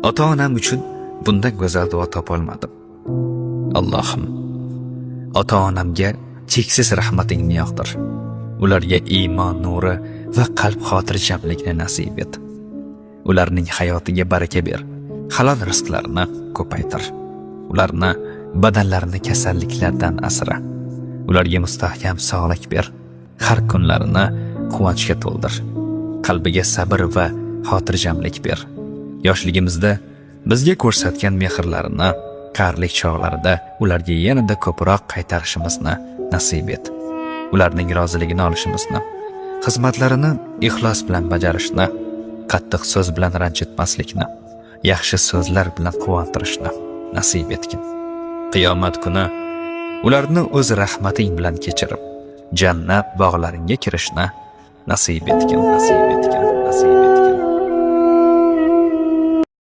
Ota-onam uchun bundan go'zal duo topolmadim. Allohim, ota-onamga cheksiz rahmatingni yog'dir. Ularga iymon nuri va qalb xotirjamlikni nasib et. Ularning hayotiga baraka ber. Halol rizqlarini ko'paytir. Ularni badanlarini kasalliklardan asra. Ularga mustahkam sog'lik ber. Har kunlarini quvonchga to'ldir. Qalbiga sabr va xotirjamlik ber. Yoshligimizda bizga ko'rsatgan mehrlarini qarlik chog'larida ularga yanada ko'proq qaytarishimizni nasib et. Ularning roziligini olishimizni, xizmatlarini ixlos bilan bajarishni, qattiq so'z bilan ranjitmaslikni, yaxshi so'zlar bilan quvontirishni nasib etgin. Qiyomat kuni ularni o'z rahmating bilan kechirib, jannat bog'laringga kirishni nasib etgin, nasib etgin, nasib etgin.